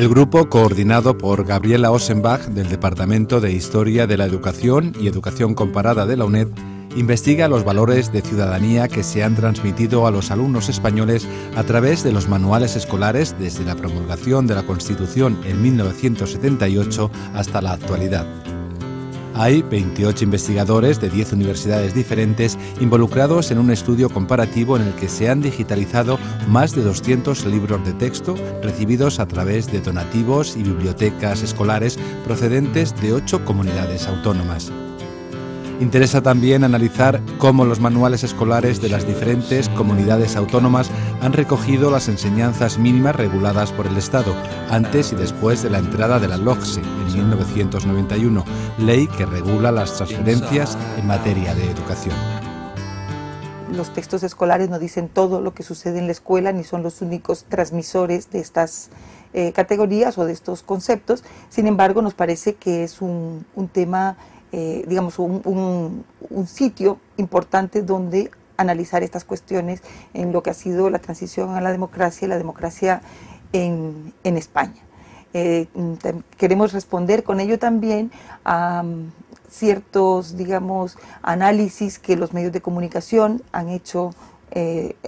El grupo, coordinado por Gabriela Ossenbach del Departamento de Historia de la Educación y Educación Comparada de la UNED, investiga los valores de ciudadanía que se han transmitido a los alumnos españoles a través de los manuales escolares desde la promulgación de la Constitución en 1978 hasta la actualidad. Hay 28 investigadores de 10 universidades diferentes involucrados en un estudio comparativo en el que se han digitalizado más de 200 libros de texto recibidos a través de donativos y bibliotecas escolares procedentes de 8 comunidades autónomas. Interesa también analizar cómo los manuales escolares de las diferentes comunidades autónomas han recogido las enseñanzas mínimas reguladas por el Estado, antes y después de la entrada de la LOGSE en 1991, ley que regula las transferencias en materia de educación. Los textos escolares no dicen todo lo que sucede en la escuela, ni son los únicos transmisores de estas categorías o de estos conceptos. Sin embargo, nos parece que es un tema, digamos, un sitio importante donde analizar estas cuestiones en lo que ha sido la transición a la democracia y la democracia en España. Queremos responder con ello también a ciertos, digamos, análisis que los medios de comunicación han hecho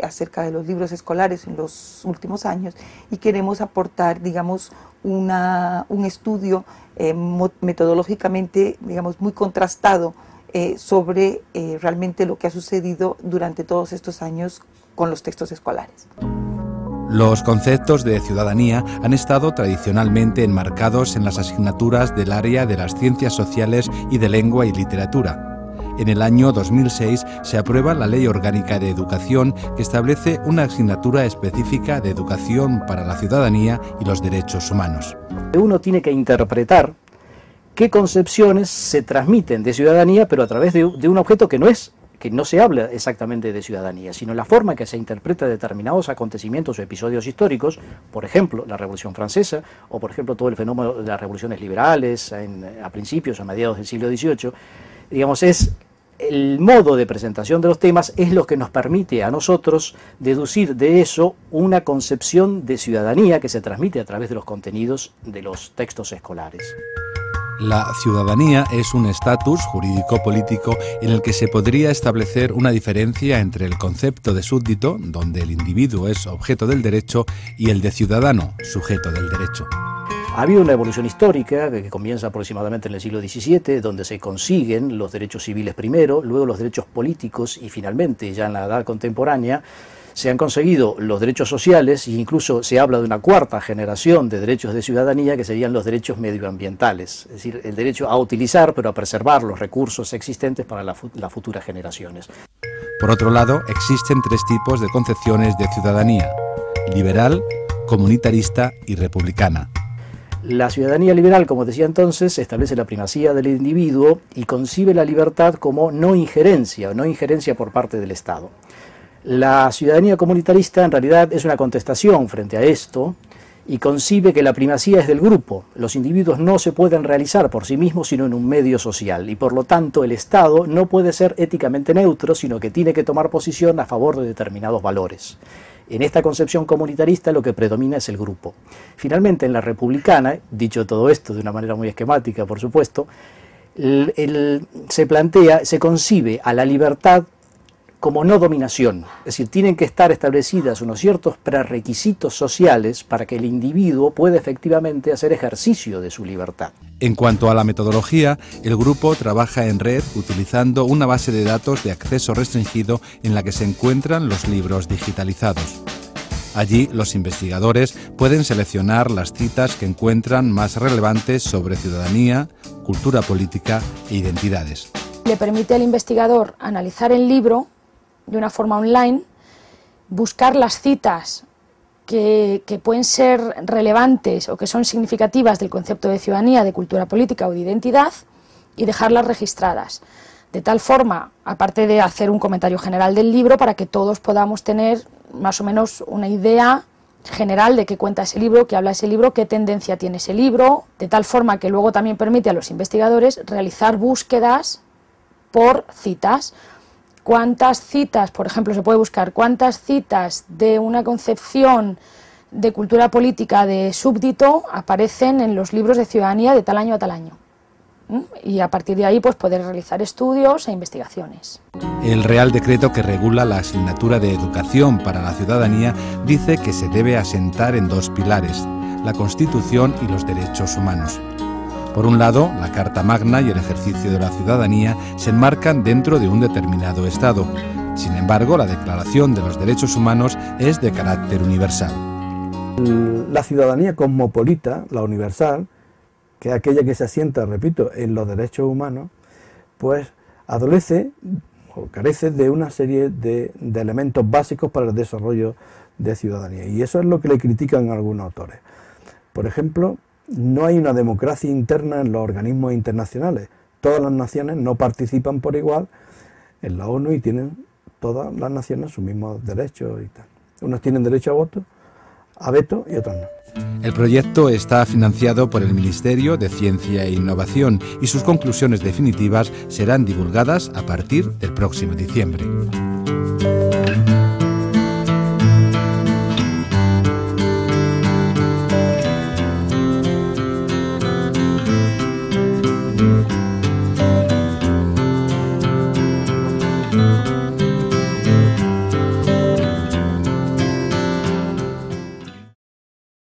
acerca de los libros escolares en los últimos años, y queremos aportar, digamos, un estudio metodológicamente, digamos, muy contrastado sobre realmente lo que ha sucedido durante todos estos años con los textos escolares. Los conceptos de ciudadanía han estado tradicionalmente enmarcados en las asignaturas del área de las ciencias sociales y de lengua y literatura. En el año 2006 se aprueba la Ley Orgánica de Educación, que establece una asignatura específica de educación para la ciudadanía y los derechos humanos. Uno tiene que interpretar qué concepciones se transmiten de ciudadanía, pero a través de un objeto que no se habla exactamente de ciudadanía, sino la forma que se interpreta determinados acontecimientos o episodios históricos, por ejemplo, la Revolución Francesa, o por ejemplo todo el fenómeno de las revoluciones liberales a principios, a mediados del siglo XVIII, digamos, es el modo de presentación de los temas es lo que nos permite a nosotros deducir de eso una concepción de ciudadanía que se transmite a través de los contenidos de los textos escolares. La ciudadanía es un estatus jurídico-político en el que se podría establecer una diferencia entre el concepto de súbdito, donde el individuo es objeto del derecho, y el de ciudadano, sujeto del derecho. Ha habido una evolución histórica que comienza aproximadamente en el siglo XVII, donde se consiguen los derechos civiles primero, luego los derechos políticos y finalmente, ya en la edad contemporánea, se han conseguido los derechos sociales, e incluso se habla de una cuarta generación de derechos de ciudadanía que serían los derechos medioambientales, es decir, el derecho a utilizar pero a preservar los recursos existentes para las futuras generaciones. Por otro lado, existen 3 tipos de concepciones de ciudadanía: liberal, comunitarista y republicana. La ciudadanía liberal, como decía entonces, establece la primacía del individuo y concibe la libertad como no injerencia por parte del Estado. La ciudadanía comunitarista en realidad es una contestación frente a esto y concibe que la primacía es del grupo. Los individuos no se pueden realizar por sí mismos sino en un medio social, y por lo tanto el Estado no puede ser éticamente neutro, sino que tiene que tomar posición a favor de determinados valores. En esta concepción comunitarista lo que predomina es el grupo. Finalmente, en la republicana, dicho todo esto de una manera muy esquemática, por supuesto, se concibe a la libertad como no dominación, es decir, tienen que estar establecidas unos ciertos prerequisitos sociales para que el individuo pueda efectivamente hacer ejercicio de su libertad. En cuanto a la metodología, el grupo trabaja en red utilizando una base de datos de acceso restringido en la que se encuentran los libros digitalizados. Allí, los investigadores pueden seleccionar las citas que encuentran más relevantes sobre ciudadanía, cultura política e identidades. Le permite al investigador analizar el libro de una forma online, buscar las citas que pueden ser relevantes o que son significativas del concepto de ciudadanía, de cultura política o de identidad, y dejarlas registradas. De tal forma, aparte de hacer un comentario general del libro, para que todos podamos tener más o menos una idea general de qué cuenta ese libro, qué habla ese libro, qué tendencia tiene ese libro, de tal forma que luego también permite a los investigadores realizar búsquedas por citas. ¿Cuántas citas, por ejemplo, se puede buscar cuántas citas de una concepción de cultura política de súbdito aparecen en los libros de ciudadanía de tal año a tal año. Y a partir de ahí pues poder realizar estudios e investigaciones. El Real Decreto que regula la asignatura de Educación para la Ciudadanía dice que se debe asentar en dos pilares: la Constitución y los derechos humanos. Por un lado, la Carta Magna y el ejercicio de la ciudadanía se enmarcan dentro de un determinado Estado. Sin embargo, la Declaración de los Derechos Humanos es de carácter universal. La ciudadanía cosmopolita, la universal, que es aquella que se asienta, repito, en los derechos humanos, pues adolece o carece de una serie de elementos básicos para el desarrollo de ciudadanía. Y eso es lo que le critican algunos autores. Por ejemplo, no hay una democracia interna en los organismos internacionales. Todas las naciones no participan por igual en la ONU y tienen todas las naciones sus mismos derechos y tal. Unos tienen derecho a voto, a veto y otros no. El proyecto está financiado por el Ministerio de Ciencia e Innovación y sus conclusiones definitivas serán divulgadas a partir del próximo diciembre.